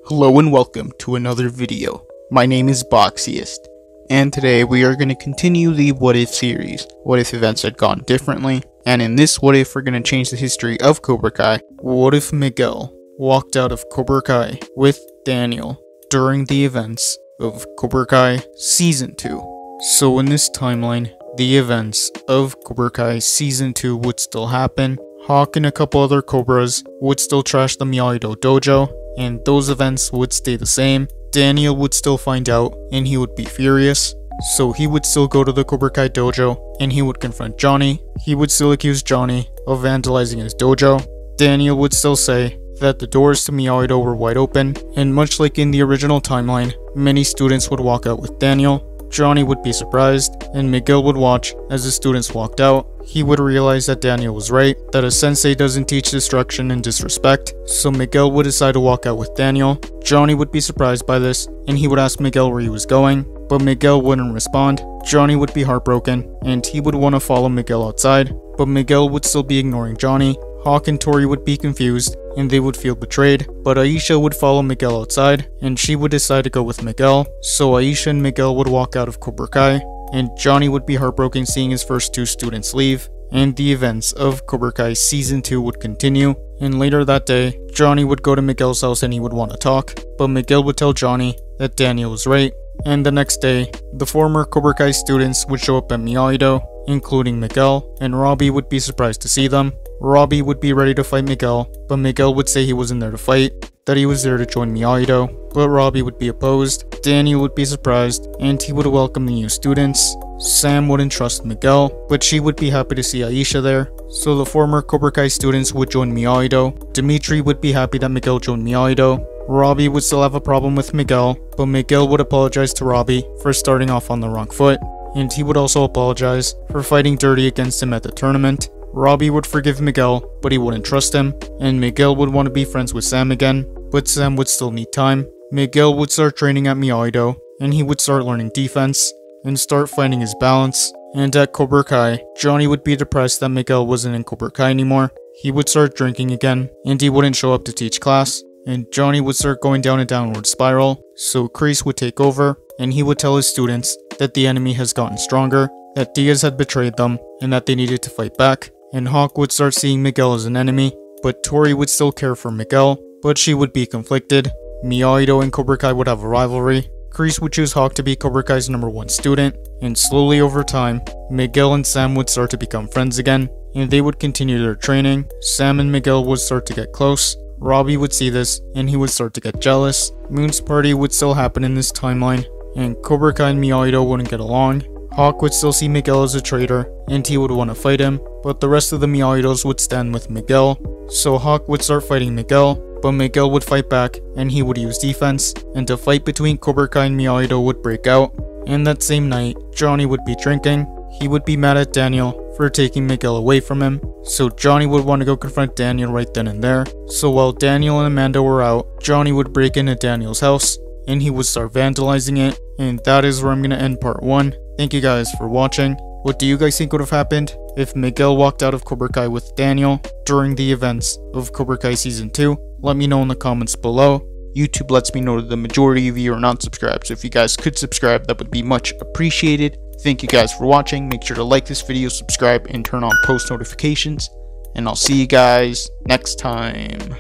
Hello and welcome to another video. My name is Boxiest, and today we are going to continue the What If series. What if events had gone differently? And in this What If, we're going to change the history of Cobra Kai. What if Miguel walked out of Cobra Kai with Daniel during the events of Cobra Kai Season 2? So in this timeline, the events of Cobra Kai Season 2 would still happen. Hawk and a couple other Cobras would still trash the Miyagi-Do dojo, and those events would stay the same. Daniel would still find out, and he would be furious. So he would still go to the Cobra Kai dojo, and he would confront Johnny. He would still accuse Johnny of vandalizing his dojo. Daniel would still say that the doors to Miyagi-Do were wide open, and much like in the original timeline, many students would walk out with Daniel. Johnny would be surprised, and Miguel would watch as the students walked out. He would realize that Daniel was right, that a sensei doesn't teach destruction and disrespect, so Miguel would decide to walk out with Daniel. Johnny would be surprised by this, and he would ask Miguel where he was going, but Miguel wouldn't respond. Johnny would be heartbroken, and he would want to follow Miguel outside, but Miguel would still be ignoring Johnny. Hawk and Tori would be confused, and they would feel betrayed, but Aisha would follow Miguel outside, and she would decide to go with Miguel, so Aisha and Miguel would walk out of Cobra Kai, and Johnny would be heartbroken seeing his first two students leave, and the events of Cobra Kai Season 2 would continue, and later that day, Johnny would go to Miguel's house and he would want to talk, but Miguel would tell Johnny that Daniel was right, and the next day, the former Cobra Kai students would show up at Miyagi-Do, including Miguel, and Robbie would be surprised to see them. Robbie would be ready to fight Miguel, but Miguel would say he wasn't there to fight, that he was there to join Miyagi-Do, but Robbie would be opposed. Daniel would be surprised, and he would welcome the new students. Sam wouldn't trust Miguel, but she would be happy to see Aisha there, so the former Cobra Kai students would join Miyagi-Do. Dimitri would be happy that Miguel joined Miyagi-Do. Robbie would still have a problem with Miguel, but Miguel would apologize to Robbie for starting off on the wrong foot, and he would also apologize for fighting dirty against him at the tournament. Robbie would forgive Miguel, but he wouldn't trust him, and Miguel would want to be friends with Sam again, but Sam would still need time. Miguel would start training at Miyagi-Do, and he would start learning defense, and start finding his balance. And at Cobra Kai, Johnny would be depressed that Miguel wasn't in Cobra Kai anymore. He would start drinking again, and he wouldn't show up to teach class, and Johnny would start going down a downward spiral, so Kreese would take over, and he would tell his students that the enemy has gotten stronger, that Diaz had betrayed them, and that they needed to fight back. And Hawk would start seeing Miguel as an enemy, but Tori would still care for Miguel, but she would be conflicted. Miyagi-Do and Cobra Kai would have a rivalry. Kreese would choose Hawk to be Cobra Kai's #1 student, and slowly over time, Miguel and Sam would start to become friends again, and they would continue their training. Sam and Miguel would start to get close. Robbie would see this, and he would start to get jealous. Moon's party would still happen in this timeline, and Cobra Kai and Miyagi-Do wouldn't get along. Hawk would still see Miguel as a traitor, and he would want to fight him, but the rest of the Miyagi-Dos would stand with Miguel. So Hawk would start fighting Miguel, but Miguel would fight back, and he would use defense, and a fight between Cobra Kai and Miyagi-Do would break out. And that same night, Johnny would be drinking. He would be mad at Daniel for taking Miguel away from him, so Johnny would want to go confront Daniel right then and there. So while Daniel and Amanda were out, Johnny would break into Daniel's house, and he would start vandalizing it, and that is where I'm going to end part 1. Thank you guys for watching. What do you guys think would have happened if Miguel walked out of Cobra Kai with Daniel during the events of Cobra Kai Season 2? Let me know in the comments below. YouTube lets me know that the majority of you are not subscribed, so if you guys could subscribe, that would be much appreciated. Thank you guys for watching. Make sure to like this video, subscribe, and turn on post notifications. And I'll see you guys next time.